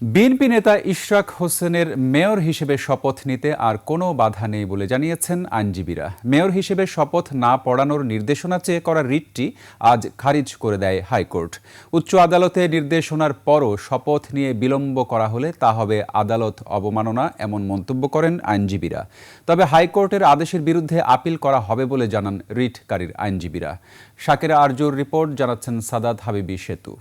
BNP নেতা ইশরাক হোসেনের mayor হিসেবে শপথ নিতে আর কোনো বাধা নেই বলে জানিয়েছেন আইনজীবীরা। মেয়র হিসেবে শপথ না পড়ানোর নির্দেশনা চেয়ে করা রিটটি আজ খারিজ করে দেয় হাইকোর্ট। উচ্চ আদালতে নির্দেশনার পরও শপথ নিয়ে বিলম্ব করা হলে তা হবে আদালত অবমাননা, এমন মন্তব্য করেন আইনজীবীরা। তবে হাইকোর্টের আদেশের বিরুদ্ধে আপিল করা হবে বলে জানান রিটকারীর আইনজীবীরা। শাকেরা আরজুর রিপোর্ট, জানাচ্ছেন সাদাত হাবিবি সেতু।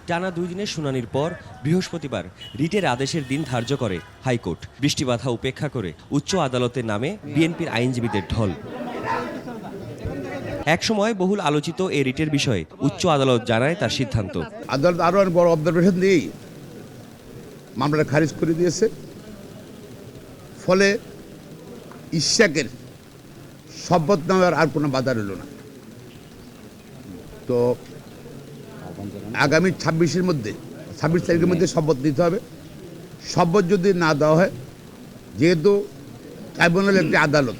টানা 2 দিনের শুনানির পর বৃহস্পতিবার রিটের আদেশের দিন ধার্য করে হাইকোর্ট। বৃষ্টিবাধা উপেক্ষা করে উচ্চ আদালতের নামে বিএনপির আইনজীবীদের ঢল। একসময় বহুল আলোচিত এই রিটের বিষয়ে উচ্চ আদালত জানায় তার সিদ্ধান্ত। আদালত আরো বড় অবজারভেশন দিয়েই মামলাটা খারিজ করে দিয়েছে। ফলে ইশরাকের শপথ নেওয়ার আর কোনো বাধা রইল না। তো আগামী 26 তারিখের মধ্যে শপথ নিতে হবে। শপথ যদি না দেওয়া হয়, যেহেতু ট্রাইব্যুনাল একটি আদালত,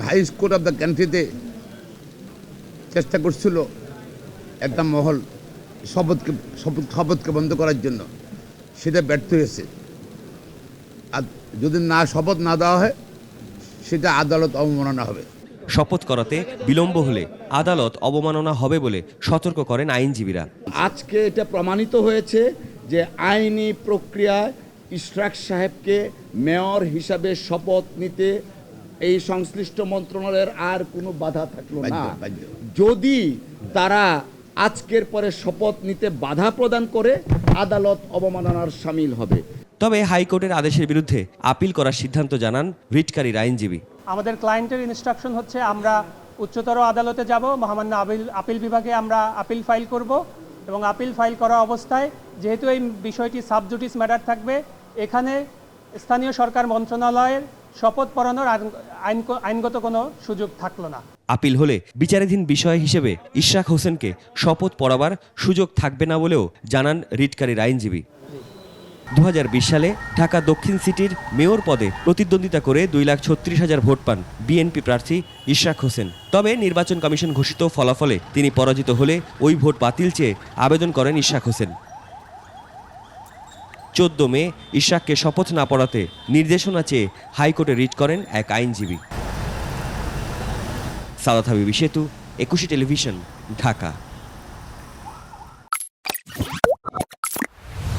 হাই কোর্ট অফ দ্য কান্ট্রিতে চেষ্টা করছিল একটা মহল শপথকে বন্ধ করার জন্য, সেটা ব্যর্থ হয়েছে। আর যদি শপথ না দেওয়া হয়, সেটা আদালত অবমাননা হবে। শপথ করাতে বিলম্ব হলে আদালত অবমাননা হবে বলে সতর্ক করেন আইনজীবীরা। আজকে এটা প্রমাণিত হয়েছে যে আইনি প্রক্রিয়ায় ইশরাক সাহেবকে মেয়র হিসাবে শপথ নিতে এই সংশ্লিষ্ট মন্ত্রণালয়ের আর কোনো বাধা থাকলো না। যদি তারা আজকের পরে শপথ নিতে বাধা প্রদান করে, আদালত অবমাননার শামিল হবে। তবে হাইকোর্টের আদেশের বিরুদ্ধে আপিল করার সিদ্ধান্ত জানান রিটকারীর আইনজীবী। আমাদের ক্লায়েন্টের ইনস্ট্রাকশন হচ্ছে আমরা উচ্চতর আদালতে যাব, মহামান্য আপিল বিভাগে আমরা আপিল ফাইল করব, এবং আপিল ফাইল করা অবস্থায় যেহেতু এই বিষয়টি সাবজুডিস ম্যাটার থাকবে, এখানে স্থানীয় সরকার মন্ত্রণালয়ের শপথ পড়ানোর আইনগত কোনো সুযোগ থাকলো না। আপিল হলে বিচারাধীন বিষয় হিসেবে ইশরাক হোসেনকে শপথ পড়াবার সুযোগ থাকবে না বলেও জানান রিটকারীর আইনজীবী। 2020 সালে ঢাকা দক্ষিণ সিটির মেয়র পদে প্রতিদ্বন্দ্বিতা করে 2,36,000 ভোট পান বিএনপি প্রার্থী ইশরাক হোসেন। তবে নির্বাচন কমিশন ঘোষিত ফলাফলে তিনি পরাজিত হলে ওই ভোট বাতিল চেয়ে আবেদন করেন ইশরাক হোসেন। 14 মে ইশরাককে শপথ না পড়াতে নির্দেশনা চেয়ে হাইকোর্টে রিট করেন এক আইনজীবী। সাদাত হাবিবি সেতু, 21 টেলিভিশন, ঢাকা।